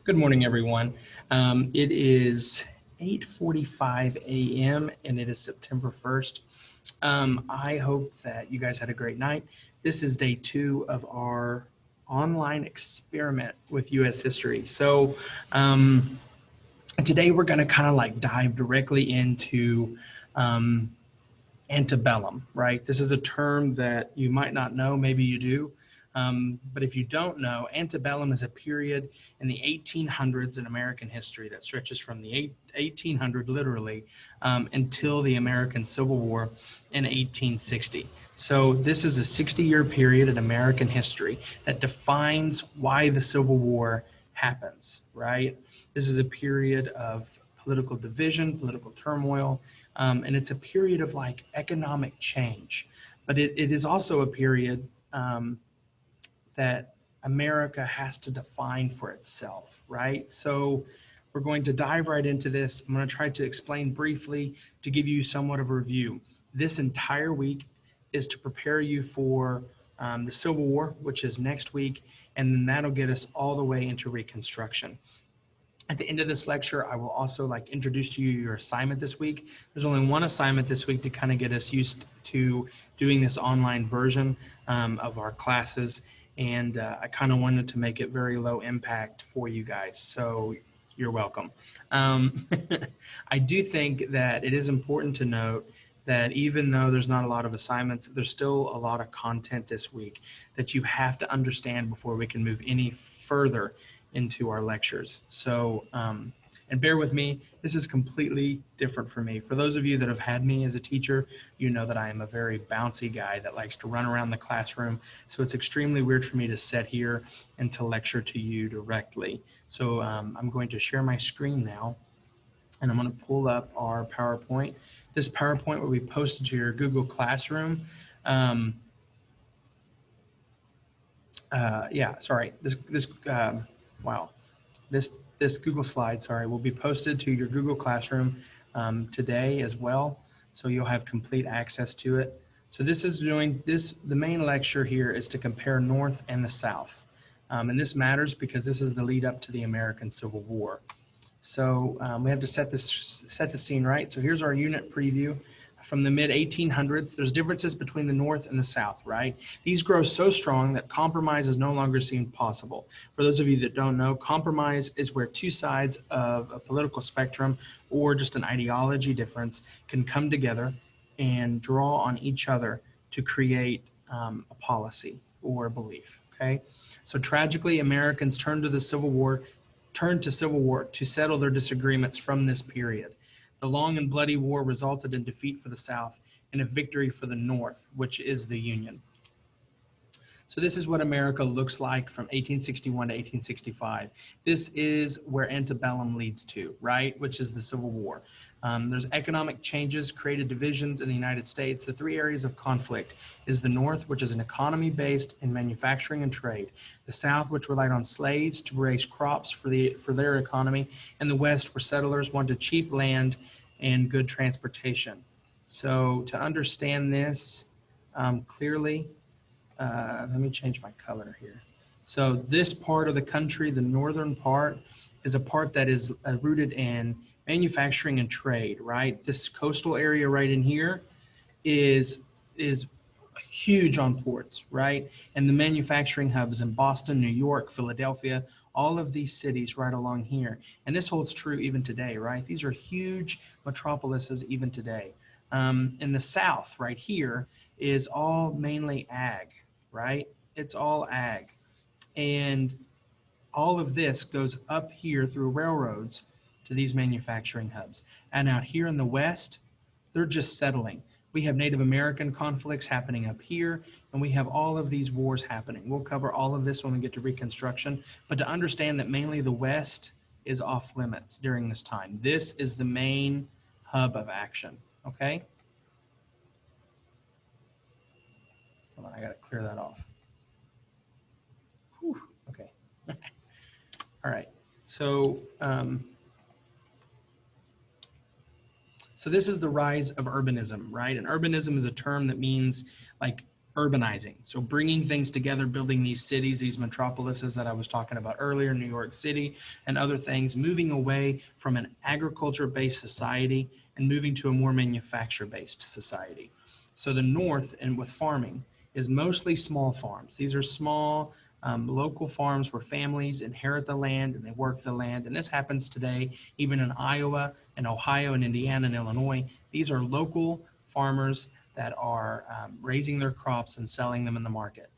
Good morning, everyone. It is 8:45 a.m. and it is September 1st. I hope that you guys had a great night. This is day 2 of our online experiment with U.S. history. So today we're going to kind of like dive directly into antebellum, right? This is a term that you might not know, maybe you do. But if you don't know, antebellum is a period in the 1800s in American history that stretches from the 1800 literally until the American Civil War in 1860. So this is a 60-year period in American history that defines why the Civil War happens, right? This is a period of political division, political turmoil, and it's a period of like economic change. But it is also a period that America has to define for itself, right? So we're going to dive right into this. I'm going to try to explain briefly to give you somewhat of a review. This entire week is to prepare you for the Civil War, which is next week, and then that'll get us all the way into Reconstruction. At the end of this lecture, I will also like introduce to you your assignment this week. There's only one assignment this week to kind of get us used to doing this online version of our classes. And I kind of wanted to make it very low impact for you guys. So you're welcome. I do think that it is important to note that even though there's not a lot of assignments, there's still a lot of content this week that you have to understand before we can move any further into our lectures. So, and bear with me, this is completely different for me. For those of you that have had me as a teacher, you know that I am a very bouncy guy that likes to run around the classroom. So it's extremely weird for me to sit here and to lecture to you directly. So I'm going to share my screen now, and I'm going to pull up our PowerPoint. This PowerPoint will be posted to your Google Classroom. This Google slide, will be posted to your Google Classroom today as well. So you'll have complete access to it. So this is the main lecture here is to compare North and the South. And this matters because this is the lead up to the American Civil War. So we have to set the scene right. So here's our unit preview. From the mid-1800s, there's differences between the North and the South, right? These grow so strong that compromise is no longer seemed possible. For those of you that don't know, compromise is where two sides of a political spectrum or just an ideology difference can come together and draw on each other to create a policy or a belief, okay? So tragically, Americans turned to Civil War to settle their disagreements from this period. The long and bloody war resulted in defeat for the South and a victory for the North, which is the Union. So this is what America looks like from 1861 to 1865. This is where antebellum leads to, right? Which is the Civil War. There's economic changes, created divisions in the United States. The three areas of conflict is the North, which is an economy based in manufacturing and trade. The South, which relied on slaves to raise crops for their economy. And the West, where settlers wanted cheap land and good transportation. So to understand this clearly, let me change my color here. So this part of the country, the northern part, is a part that is rooted in manufacturing and trade, right? This coastal area right in here is huge on ports, right? And the manufacturing hubs in Boston, New York, Philadelphia, all of these cities right along here. And this holds true even today, right? These are huge metropolises even today. In the South right here is all mainly ag, right? It's all ag. And all of this goes up here through railroads to these manufacturing hubs. And out here in the West, they're just settling. We have Native American conflicts happening up here, and we have all of these wars happening. We'll cover all of this when we get to Reconstruction, but to understand that mainly the West is off limits during this time. This is the main hub of action, okay? Hold on, I gotta clear that off. Whew, okay. All right, so so this is the rise of urbanism, right? And urbanism is a term that means like urbanizing. So bringing things together, building these cities, these metropolises that I was talking about earlier, New York City and other things, moving away from an agriculture-based society and moving to a more manufacture-based society. So the North, and with farming, is mostly small farms. These are small local farms where families inherit the land and they work the land. And this happens today, even in Iowa and Ohio and Indiana and Illinois. These are local farmers that are raising their crops and selling them in the market.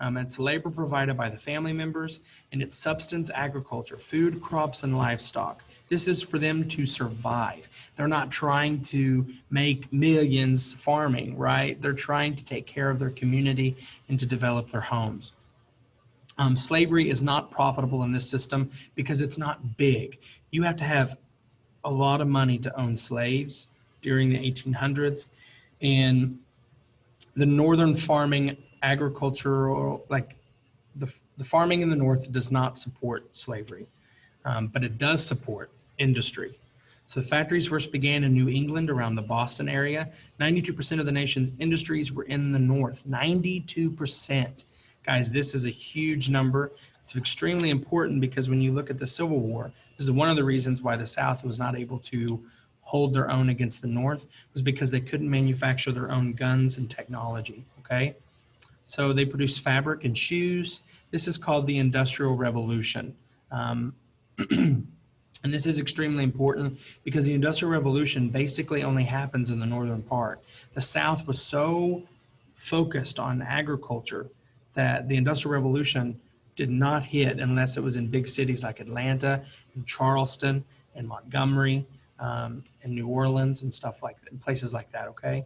It's labor provided by the family members, and it's subsistence agriculture, food, crops, and livestock. This is for them to survive. They're not trying to make millions farming, right? They're trying to take care of their community and to develop their homes. Slavery is not profitable in this system because it's not big. You have to have a lot of money to own slaves during the 1800s. And the northern farming agricultural, like the farming in the North does not support slavery, but it does support industry. So factories first began in New England around the Boston area. 92% of the nation's industries were in the North. 92%. Guys, this is a huge number. It's extremely important because when you look at the Civil War, this is one of the reasons why the South was not able to hold their own against the North, was because they couldn't manufacture their own guns and technology, okay? So they produced fabric and shoes. This is called the Industrial Revolution. And this is extremely important because the Industrial Revolution basically only happens in the northern part. The South was so focused on agriculture that the Industrial Revolution did not hit unless it was in big cities like Atlanta and Charleston and Montgomery and New Orleans and stuff like that, places like that, okay?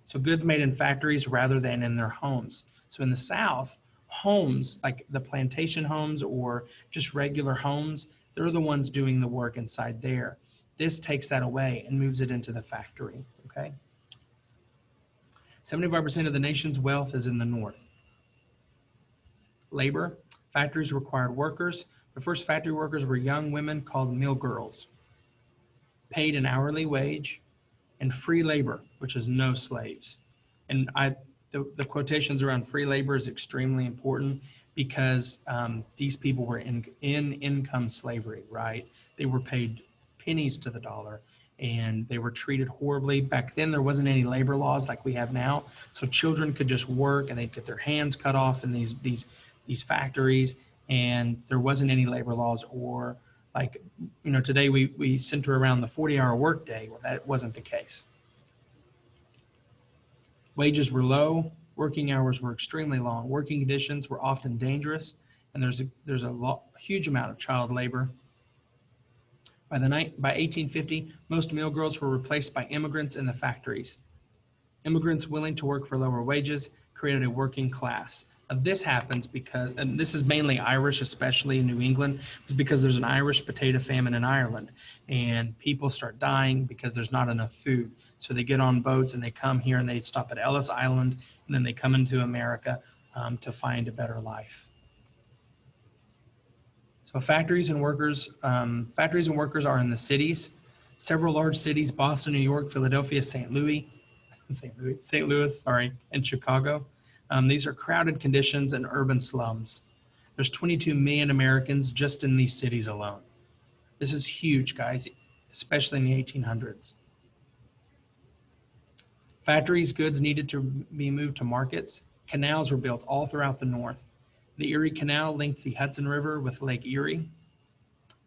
So goods made in factories rather than in their homes. So in the South, homes, like the plantation homes or just regular homes, they're the ones doing the work inside there. This takes that away and moves it into the factory, okay? 75% of the nation's wealth is in the North. Labor, factories required workers. The first factory workers were young women called mill girls, paid an hourly wage, and free labor, which is no slaves. And the quotations around free labor is extremely important because these people were in income slavery, right? They were paid pennies to the dollar and they were treated horribly. Back then, there wasn't any labor laws like we have now. So children could just work and they'd get their hands cut off in these factories, and there wasn't any labor laws. Or like, you know, today we center around the 40-hour workday. Well, that wasn't the case. Wages were low, working hours were extremely long, working conditions were often dangerous, and there's a huge amount of child labor. By 1850, most mill girls were replaced by immigrants in the factories. Immigrants willing to work for lower wages created a working class. Now, this happens because, and this is mainly Irish, especially in New England, is because there's an Irish potato famine in Ireland, and people start dying because there's not enough food. So they get on boats and they come here and they stop at Ellis Island, and then they come into America to find a better life. So factories and workers are in the cities. Several large cities: Boston, New York, Philadelphia, St. Louis, and Chicago. These are crowded conditions and urban slums. There's 22 million Americans just in these cities alone. This is huge, guys, especially in the 1800s. Factories, goods needed to be moved to markets. Canals were built all throughout the North. The Erie Canal linked the Hudson River with Lake Erie,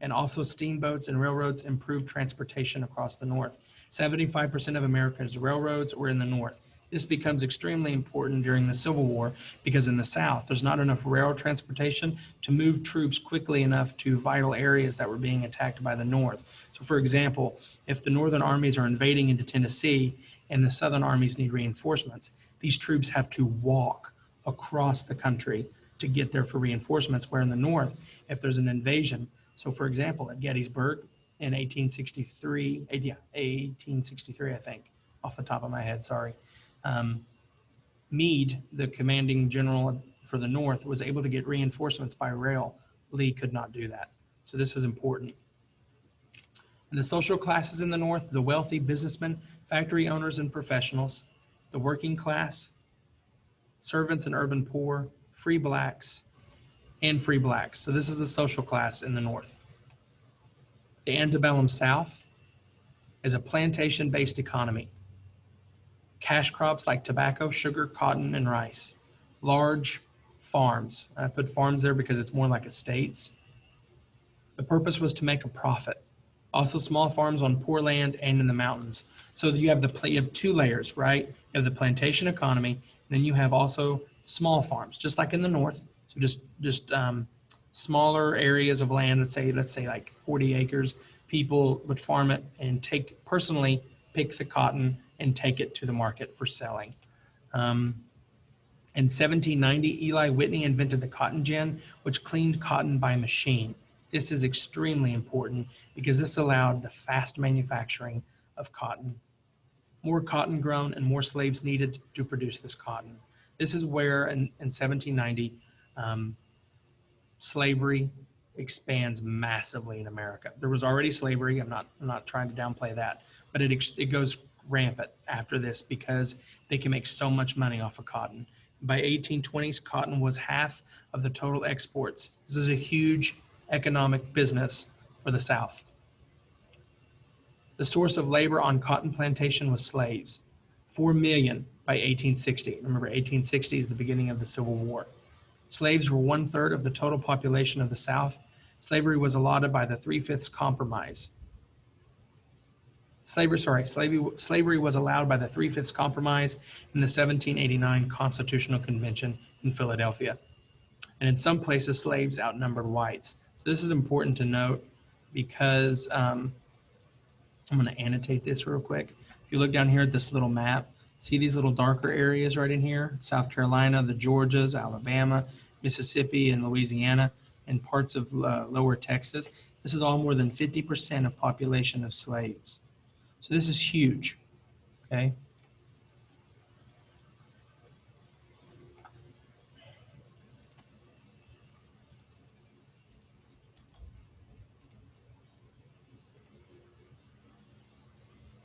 and also steamboats and railroads improved transportation across the North. 75% of America's railroads were in the North. This becomes extremely important during the Civil War because in the South, there's not enough rail transportation to move troops quickly enough to vital areas that were being attacked by the North. So for example, if the Northern armies are invading into Tennessee and the Southern armies need reinforcements, these troops have to walk across the country to get there for reinforcements, where in the North, if there's an invasion, so for example, at Gettysburg in 1863, I think, off the top of my head, sorry. Meade, the commanding general for the North, was able to get reinforcements by rail. Lee could not do that. So this is important. And the social classes in the North: the wealthy businessmen, factory owners and professionals, the working class, servants and urban poor, free blacks, and free blacks. So this is the social class in the North. The antebellum South is a plantation-based economy. Cash crops like tobacco, sugar, cotton, and rice. Large farms. I put farms there because it's more like estates. The purpose was to make a profit. Also small farms on poor land and in the mountains. So you have you have two layers, right? You have the plantation economy, and then you have also small farms, just like in the North. So just smaller areas of land. Let's say like 40 acres. People would farm it and personally pick the cotton and take it to the market for selling. In 1790, Eli Whitney invented the cotton gin, which cleaned cotton by machine. This is extremely important because this allowed the fast manufacturing of cotton. More cotton grown and more slaves needed to produce this cotton. This is where in 1790, slavery expands massively in America. There was already slavery. I'm not trying to downplay that, but it goes rampant after this because they can make so much money off of cotton. By 1820s, cotton was half of the total exports. This is a huge economic business for the South. The source of labor on cotton plantation was slaves. 4 million by 1860. Remember, 1860 is the beginning of the Civil War. Slaves were 1/3 of the total population of the South. Slavery was allotted by the Three-Fifths Compromise. Slavery was allowed by the Three-Fifths Compromise in the 1789 Constitutional Convention in Philadelphia. And in some places, slaves outnumbered whites. So this is important to note because I'm going to annotate this real quick. If you look down here at this little map, see these little darker areas right in here? South Carolina, the Georgias, Alabama, Mississippi, and Louisiana, and parts of lower Texas. This is all more than 50% of population of slaves. So this is huge, okay?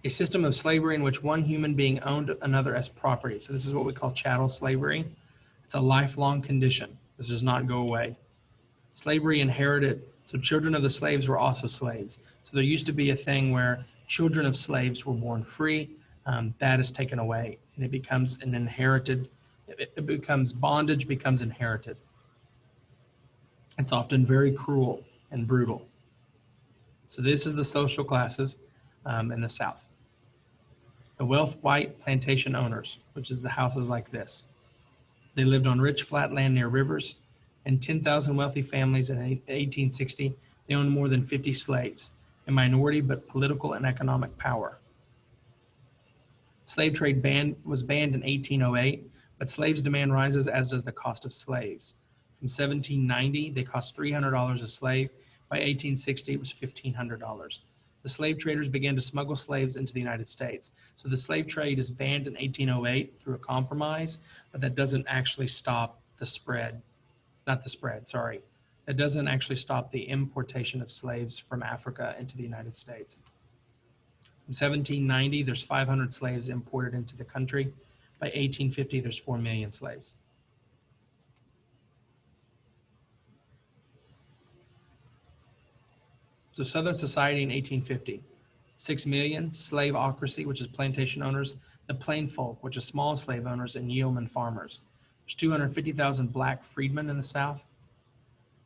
A system of slavery in which one human being owned another as property. So this is what we call chattel slavery. It's a lifelong condition. This does not go away. Slavery inherited. So children of the slaves were also slaves. So there used to be a thing where children of slaves were born free. That is taken away, and it becomes an inherited. It becomes bondage, becomes inherited. It's often very cruel and brutal. So this is the social classes in the South. The white plantation owners, which is the houses like this. They lived on rich flat land near rivers, and 10,000 wealthy families in 1860, they owned more than 50 slaves, a minority but political and economic power. Slave trade was banned in 1808, but slaves' demand rises, as does the cost of slaves. From 1790, they cost $300 a slave. By 1860, it was $1,500. The slave traders began to smuggle slaves into the United States. So the slave trade is banned in 1808 through a compromise, but that doesn't actually stop the spread. Not the spread, sorry. That doesn't actually stop the importation of slaves from Africa into the United States. From 1790, there's 500 slaves imported into the country. By 1850, there's 4 million slaves. So Southern society in 1850, 6 million, slaveocracy, which is plantation owners, the plain folk, which is small slave owners, and yeoman farmers. There's 250,000 black freedmen in the South.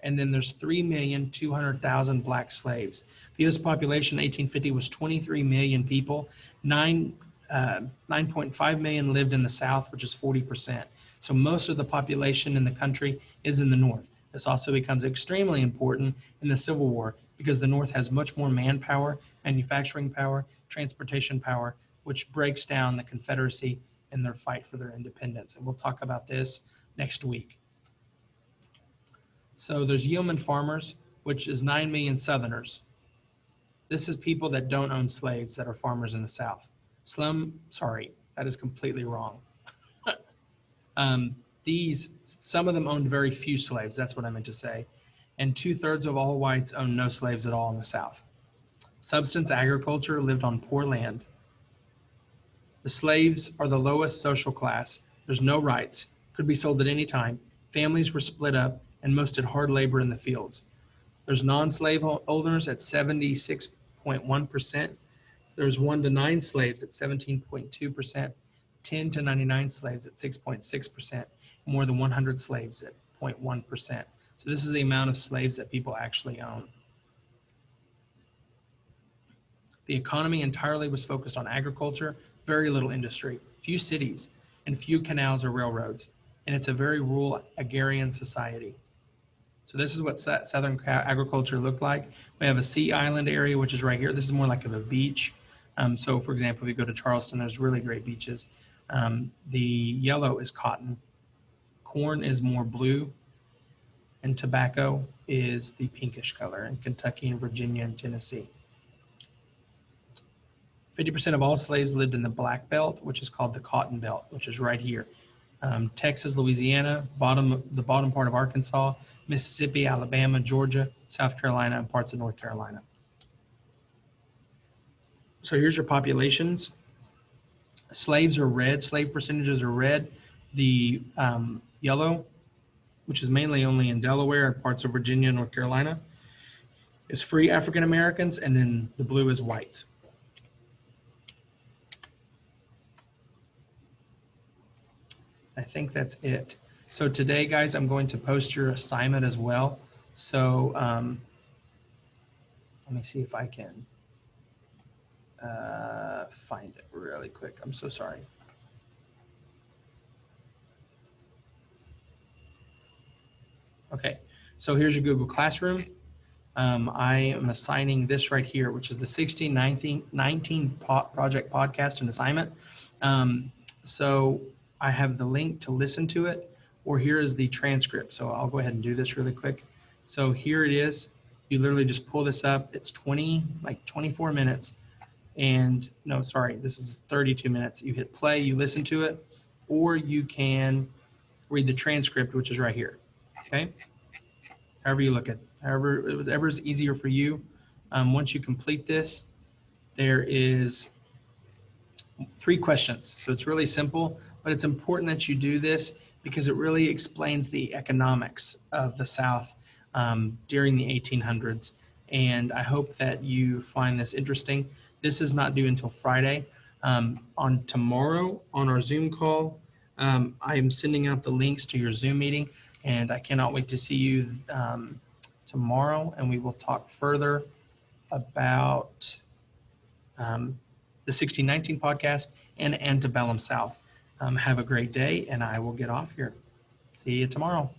And then there's 3,200,000 black slaves. The U.S. population in 1850 was 23 million people. 9.5 million lived in the South, which is 40%. So most of the population in the country is in the North. This also becomes extremely important in the Civil War because the North has much more manpower, manufacturing power, transportation power, which breaks down the Confederacy in their fight for their independence. And we'll talk about this next week. So there's yeoman farmers, which is 9 million Southerners. This is people that don't own slaves that are farmers in the South. That is completely wrong. Some of them owned very few slaves. That's what I meant to say. And 2/3 of all whites own no slaves at all in the South. Subsistence agriculture lived on poor land. The slaves are the lowest social class. There's no rights. could be sold at any time. Families were split up, and most did hard labor in the fields. There's non-slave owners at 76.1%. There's 1 to 9 slaves at 17.2%, 10 to 99 slaves at 6.6%, more than 100 slaves at 0.1%. So this is the amount of slaves that people actually own. The economy entirely was focused on agriculture, very little industry, few cities, and few canals or railroads. And it's a very rural agrarian society. So this is what southern agriculture looked like. We have a sea island area, which is right here. This is more like of a beach. So for example, if you go to Charleston, there's really great beaches. The yellow is cotton. Corn is more blue. And tobacco is the pinkish color in Kentucky and Virginia and Tennessee. 50% of all slaves lived in the Black Belt, which is called the Cotton Belt, which is right here. Texas, Louisiana, the bottom part of Arkansas, Mississippi, Alabama, Georgia, South Carolina, and parts of North Carolina. So here's your populations. Slaves are red, slave percentages are red. The yellow, which is mainly only in Delaware and parts of Virginia and North Carolina, is free African Americans, and then the blue is whites. I think that's it. So today, guys, I'm going to post your assignment as well. So let me see if I can find it really quick. I'm so sorry. Okay, so here's your Google Classroom. I am assigning this right here, which is the 1619 project podcast and assignment. So I have the link to listen to it, or here is the transcript. So I'll go ahead and do this really quick. So here it is. You literally just pull this up. It's 24 minutes. And no, sorry, this is 32 minutes. You hit play, you listen to it, or you can read the transcript, which is right here. Okay. However you look at it, whatever is easier for you. Once you complete this, there is 3 questions. So it's really simple, but it's important that you do this because it really explains the economics of the South during the 1800s. And I hope that you find this interesting. This is not due until Friday. On tomorrow on our Zoom call, I am sending out the links to your Zoom meeting, and I cannot wait to see you tomorrow, and we will talk further about the 1619 podcast and Antebellum South. Have a great day, and I will get off here. See you tomorrow.